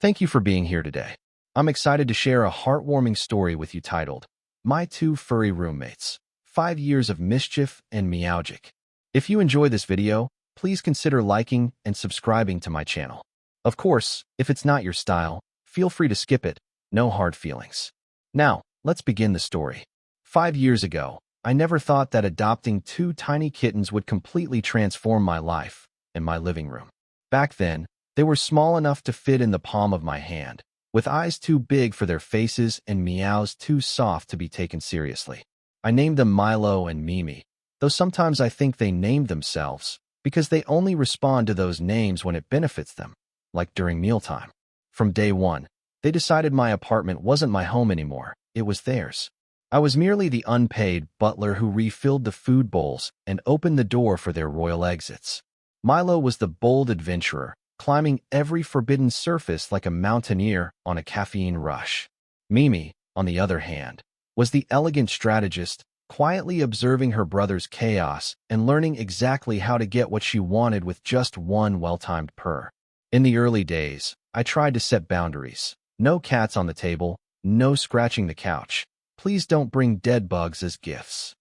Thank you for being here today. I'm excited to share a heartwarming story with you titled, My Two Furry Roommates, 5 Years of Mischief and Meowgic. If you enjoy this video, please consider liking and subscribing to my channel. Of course, if it's not your style, feel free to skip it, no hard feelings. Now, let's begin the story. 5 years ago, I never thought that adopting 2 tiny kittens would completely transform my life and my living room. Back then, they were small enough to fit in the palm of my hand, with eyes too big for their faces and meows too soft to be taken seriously. I named them Milo and Mimi, though sometimes I think they named themselves because they only respond to those names when it benefits them, like during mealtime. From day one, they decided my apartment wasn't my home anymore, it was theirs. I was merely the unpaid butler who refilled the food bowls and opened the door for their royal exits. Milo was the bold adventurer, climbing every forbidden surface like a mountaineer on a caffeine rush. Mimi, on the other hand, was the elegant strategist, quietly observing her brother's chaos and learning exactly how to get what she wanted with just one well-timed purr. In the early days, I tried to set boundaries. No cats on the table, no scratching the couch. Please don't bring dead bugs as gifts.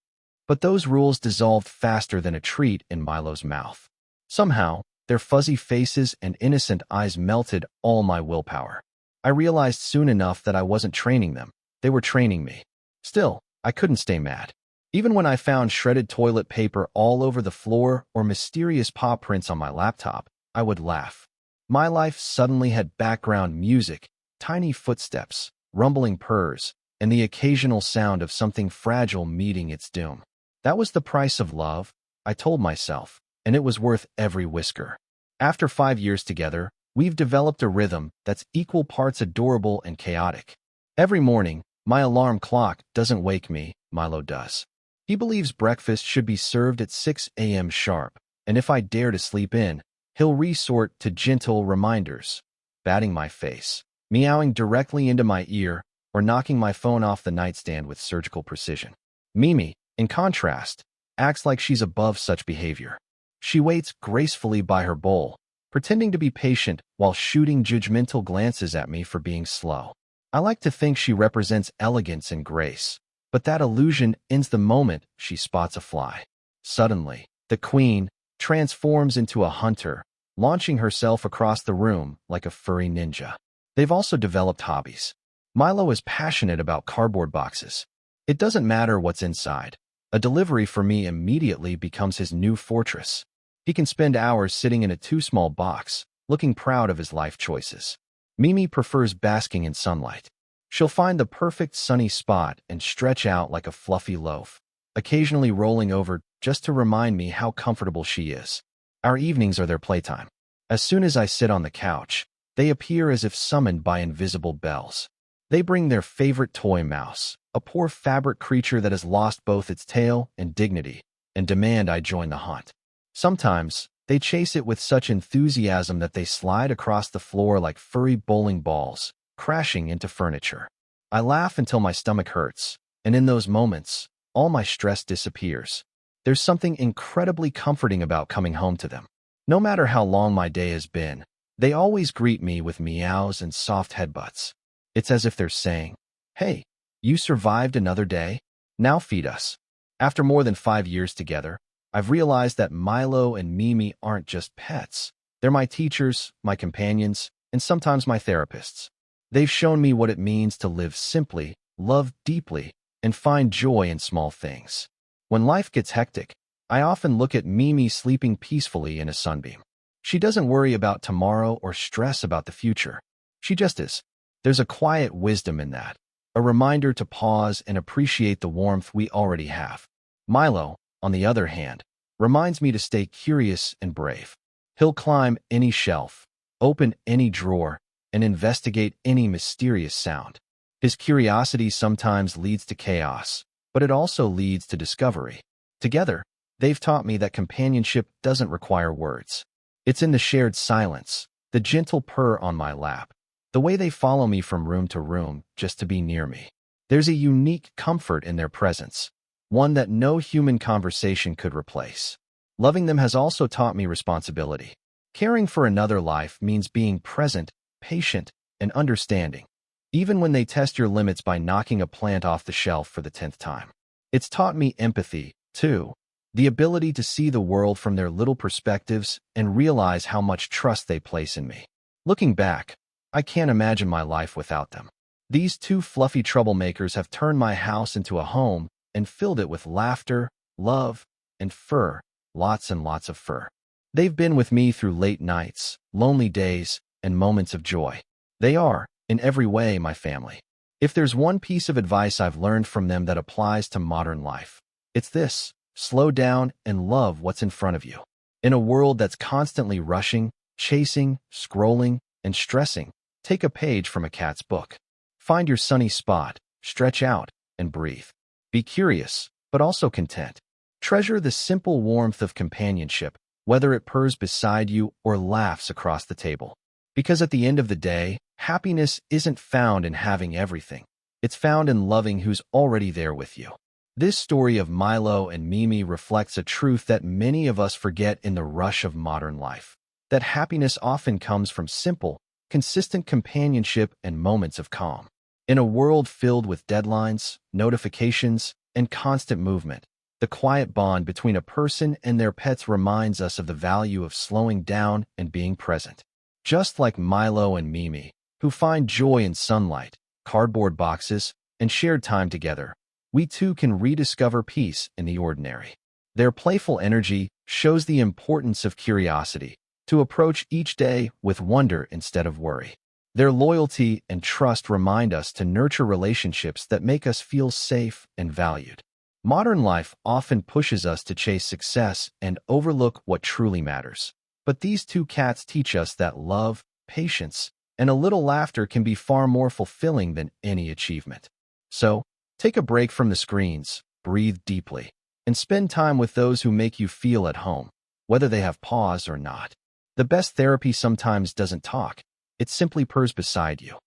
But those rules dissolved faster than a treat in Milo's mouth. Somehow, their fuzzy faces and innocent eyes melted all my willpower. I realized soon enough that I wasn't training them, they were training me. Still, I couldn't stay mad. Even when I found shredded toilet paper all over the floor or mysterious paw prints on my laptop, I would laugh. My life suddenly had background music, tiny footsteps, rumbling purrs, and the occasional sound of something fragile meeting its doom. That was the price of love, I told myself, and it was worth every whisker. After 5 years together, we've developed a rhythm that's equal parts adorable and chaotic. Every morning, my alarm clock doesn't wake me, Milo does. He believes breakfast should be served at 6 a.m. sharp, and if I dare to sleep in, he'll resort to gentle reminders, batting my face, meowing directly into my ear, or knocking my phone off the nightstand with surgical precision. Mimi, in contrast, acts like she's above such behavior. She waits gracefully by her bowl, pretending to be patient while shooting judgmental glances at me for being slow. I like to think she represents elegance and grace, but that illusion ends the moment she spots a fly. Suddenly, the queen transforms into a hunter, launching herself across the room like a furry ninja. They've also developed hobbies. Milo is passionate about cardboard boxes. It doesn't matter what's inside. A delivery for me immediately becomes his new fortress. He can spend hours sitting in a too small box, looking proud of his life choices. Mimi prefers basking in sunlight. She'll find the perfect sunny spot and stretch out like a fluffy loaf, occasionally rolling over just to remind me how comfortable she is. Our evenings are their playtime. As soon as I sit on the couch, they appear as if summoned by invisible bells. They bring their favorite toy mouse, a poor fabric creature that has lost both its tail and dignity, and demand I join the hunt. Sometimes, they chase it with such enthusiasm that they slide across the floor like furry bowling balls, crashing into furniture. I laugh until my stomach hurts, and in those moments, all my stress disappears. There's something incredibly comforting about coming home to them. No matter how long my day has been, they always greet me with meows and soft headbutts. It's as if they're saying, "Hey, you survived another day? Now feed us." After more than 5 years together, I've realized that Milo and Mimi aren't just pets. They're my teachers, my companions, and sometimes my therapists. They've shown me what it means to live simply, love deeply, and find joy in small things. When life gets hectic, I often look at Mimi sleeping peacefully in a sunbeam. She doesn't worry about tomorrow or stress about the future. She just is. There's a quiet wisdom in that, a reminder to pause and appreciate the warmth we already have. Milo, on the other hand, reminds me to stay curious and brave. He'll climb any shelf, open any drawer, and investigate any mysterious sound. His curiosity sometimes leads to chaos, but it also leads to discovery. Together, they've taught me that companionship doesn't require words. It's in the shared silence, the gentle purr on my lap, the way they follow me from room to room just to be near me. There's a unique comfort in their presence, one that no human conversation could replace. Loving them has also taught me responsibility. Caring for another life means being present, patient, and understanding, even when they test your limits by knocking a plant off the shelf for the 10th time. It's taught me empathy, too, the ability to see the world from their little perspectives and realize how much trust they place in me. Looking back, I can't imagine my life without them. These two fluffy troublemakers have turned my house into a home and filled it with laughter, love, and fur, lots and lots of fur. They've been with me through late nights, lonely days, and moments of joy. They are, in every way, my family. If there's one piece of advice I've learned from them that applies to modern life, it's this: slow down and love what's in front of you. In a world that's constantly rushing, chasing, scrolling, and stressing, take a page from a cat's book. Find your sunny spot, stretch out, and breathe. Be curious, but also content. Treasure the simple warmth of companionship, whether it purrs beside you or laughs across the table. Because at the end of the day, happiness isn't found in having everything. It's found in loving who's already there with you. This story of Milo and Mimi reflects a truth that many of us forget in the rush of modern life: that happiness often comes from simple, consistent companionship and moments of calm. In a world filled with deadlines, notifications, and constant movement, the quiet bond between a person and their pets reminds us of the value of slowing down and being present. Just like Milo and Mimi, who find joy in sunlight, cardboard boxes, and shared time together, we too can rediscover peace in the ordinary. Their playful energy shows the importance of curiosity, to approach each day with wonder instead of worry. Their loyalty and trust remind us to nurture relationships that make us feel safe and valued. Modern life often pushes us to chase success and overlook what truly matters. But these two cats teach us that love, patience, and a little laughter can be far more fulfilling than any achievement. So, take a break from the screens, breathe deeply, and spend time with those who make you feel at home, whether they have paws or not. The best therapy sometimes doesn't talk, it simply purrs beside you.